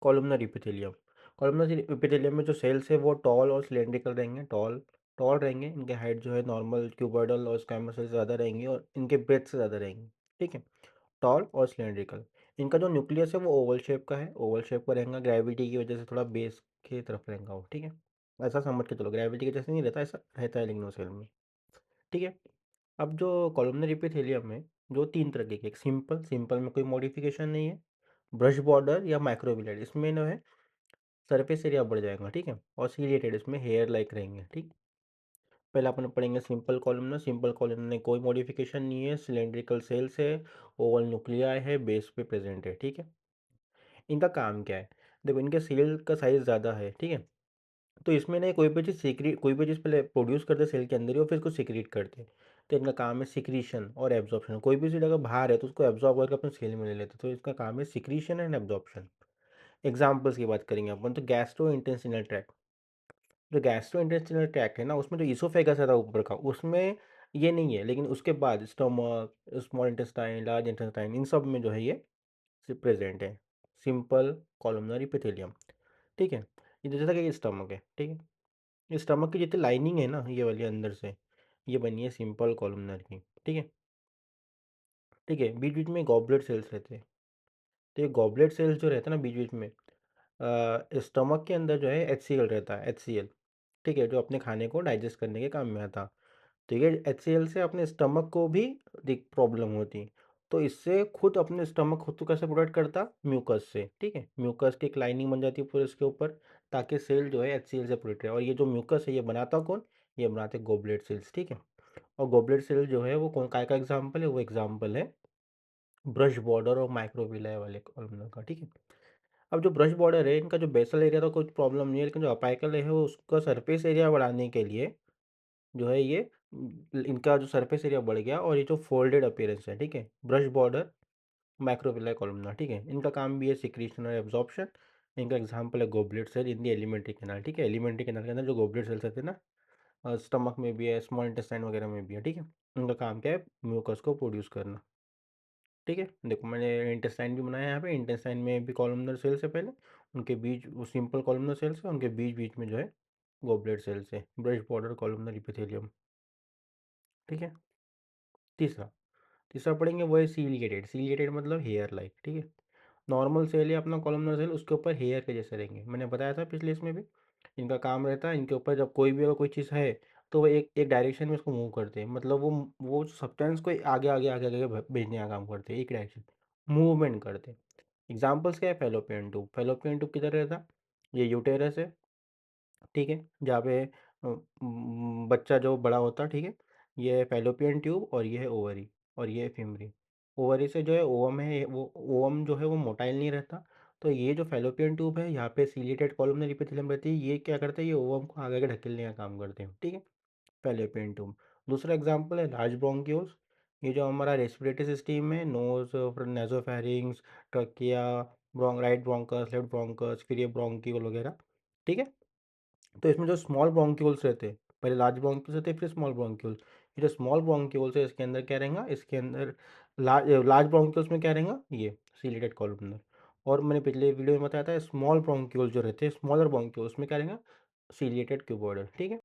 Columnar epithelium. Columnar epithelium में जो sales है वो टॉल और सिलेंड्रिकल रहेंगे। टॉल टॉल रहेंगे, इनके हाइट जो है नॉर्मल क्यूबॉइडल और स्क्वैमस से ज़्यादा रहेंगी और इनके ब्रेथ से ज़्यादा रहेंगी। ठीक है, टॉल और सिलेंड्रिकल। इनका जो न्यूक्लियस है वो ओवल शेप का है, ओवल शेप का रहेगा, ग्रेविटी की वजह से थोड़ा बेस की तरफ रहेगा वो। ठीक है, ऐसा समझ के चलो, ग्रेविटी की वजह से नहीं रहता, ऐसा रहता है लेकिन सेल में। ठीक है, अब जो कॉलमनर इपिथेलियम में जो तीन तरह के, एक सिंपल, सिंपल में कोई मॉडिफिकेशन नहीं है, ब्रश बॉर्डर या माइक्रोविलेट, इसमें जो है सरफेस एरिया बढ़ जाएगा। ठीक है, और सीलिएटेड, इसमें हेयर लाइक रहेंगे। ठीक, पहले अपन पढ़ेंगे सिंपल कॉलमनर। सिंपल कॉलमनर में कोई मॉडिफिकेशन नहीं है, सिलेंड्रिकल सेल्स है, ओवल न्यूक्लियाई है, बेस पे प्रेजेंट है। ठीक है, इनका काम क्या है? देखो, इनके सेल का साइज ज़्यादा है। ठीक है, तो इसमें ना कोई भी चीज़ सीक्रेट, कोई भी चीज़ पहले प्रोड्यूस करते हैं सेल के अंदर ही और फिर उसको सीक्रेट करते हैं। तो इनका काम है सिक्रीशन और एब्जॉर्प्शन। कोई भी चीज़ अगर बाहर है तो उसको एब्जॉर्ब करके अपन सेल में ले लेते हैं, तो इसका काम है सिक्रीशन एंड एब्जॉर्प्शन। एग्जाम्पल्स की बात करेंगे अपन, तो गैस्ट्रो इंटेस्टिनल ट्रैक्ट। जो गैस्ट्रो इंटेस्टिनल ट्रैक्ट है ना, उसमें जो ईसोफेगस है ऊपर का, उसमें ये नहीं है, लेकिन उसके बाद stomach, small intestine, large intestine, इन सब में जो है ये प्रेजेंट है। Simple columnar epithelium. ठीक है, ये जैसा कि ये स्टमक है। ठीक है, ये स्टमक की जितनी लाइनिंग है ना, ये वाली अंदर से, ये बनी है सिंपल कॉलमनर की। ठीक है, ठीक है, बीच बीच में गॉबलेट सेल्स रहते हैं। तो ये गॉबलेट सेल्स जो रहते हैं ना बीच बीच में, स्टमक के अंदर जो है HCl रहता है, HCl। ठीक है, जो अपने खाने को डाइजेस्ट करने के काम में आता। तो ये HCl से अपने स्टमक को भी प्रॉब्लम होती। तो इससे खुद अपने स्टमक खुद को कैसे प्रोटेक्ट करता? म्यूकस से। ठीक है, म्यूकस की एक लाइनिंग बन जाती है पूरे इसके ऊपर, ताकि सेल जो है HCl से प्रोटेक्ट रहे। और ये जो म्यूकस है ये बनाता कौन? ये बनाते गोबलेट सेल्स। ठीक है, और गोबलेट सेल जो है वो कौन काय का एग्जाम्पल है? वो एग्जाम्पल है ब्रश बॉर्डर और माइक्रोविलाय वाले कॉलमनर का। ठीक है, अब जो ब्रश बॉर्डर है, इनका जो बेसल एरिया तो कुछ प्रॉब्लम नहीं है, लेकिन जो अपाइकल है वो उसका सरफेस एरिया बढ़ाने के लिए जो है ये इनका जो सरफेस एरिया बढ़ गया और ये जो फोल्डेड अपीयरेंस है। ठीक है, ब्रश बॉर्डर, माइक्रोविलाय कॉलमनर। ठीक है, इनका काम भी है सिक्रीशन और एब्जॉर्प्शन। इनका एग्जाम्पल है गोबलेट सेल इन दी एलिमेंट्री कैनाल। ठीक है, एलिमेंट्री कैनाल के अंदर जो गोबलेट सेल्स रहते हैं ना, स्टमक में भी है, स्मॉल इंटेस्टाइन वगैरह में भी है। ठीक है, उनका काम क्या है? म्यूकस को प्रोड्यूस करना। ठीक है, देखो मैंने इंटेस्टाइन भी बनाया है यहाँ पे। इंटेस्टाइन में भी कॉलमनर सेल्स है पहले, उनके बीच वो सिंपल कॉलमनर सेल्स है, उनके बीच बीच में जो है गोबलेट सेल्स है, ब्रश बॉर्डर कॉलमनर इपिथेलियम। ठीक है, तीसरा तीसरा पढ़ेंगे वो है सीलिएटेड। सीलिएटेड मतलब हेयर लाइक। ठीक है, नॉर्मल सेल है अपना कॉलमनर सेल, उसके ऊपर हेयर के जैसे रहेंगे। मैंने बताया था पिछले इसमें भी, इनका काम रहता है इनके ऊपर जब कोई भी अगर कोई चीज़ है तो वो एक एक डायरेक्शन में उसको मूव करते हैं। मतलब वो सब्सटेंस को आगे आगे आगे आगे भेजने का काम करते हैं, एक डायरेक्शन मूवमेंट करते हैं। एग्जाम्पल्स क्या है? Fallopian tube. फेलोपियन ट्यूब किधर रहता? ये यूटेरस है। ठीक है, जहाँ पे बच्चा जो बड़ा होता है। ठीक है, ये है फेलोपियन ट्यूब और ये है ओवरी और ये है फिमरी। ओवरी से जो है ओवम है, वो ओवम जो है वो मोटाइल नहीं रहता। तो ये जो फेलोपियन ट्यूब है, यहाँ पे सीलिएटेड कॉलमनर इपिथेलियम रहती है, ये क्या करते हैं? ये ओवम को आगे आगे ढकेलने का काम करते हैं। ठीक है, फेलोपियन ट्यूब। दूसरा एग्जाम्पल है लार्ज ब्रोंक्यूल्स। ये जो हमारा रेस्पिरेटरी सिस्टम है, nose, nasopharynx, trachea, right bronchus, left bronchus, फिर ये ब्रोंक्यूल वगैरह। ठीक है, तो इसमें जो स्मॉल ब्रोंक्यूल्स रहते हैं, पहले लार्ज ब्रोंक्यूल्स रहते हैं फिर स्मॉल ब्रोंक्यूल्स। ये जो स्मॉल ब्रोंक्यूल्स है इसके अंदर क्या रहेगा? इसके अंदर लार्ज ब्रोंक्यूल्स में क्या रहेगा? ये सीलिएटेड कॉलमनर। और मैंने पिछले वीडियो में बताया था स्मॉल ब्रोंक्यूल्स जो रहते हैं, स्मॉलर ब्रोंक्यूल्स में क्या रहेगा? Ciliated cuboidal. ठीक है।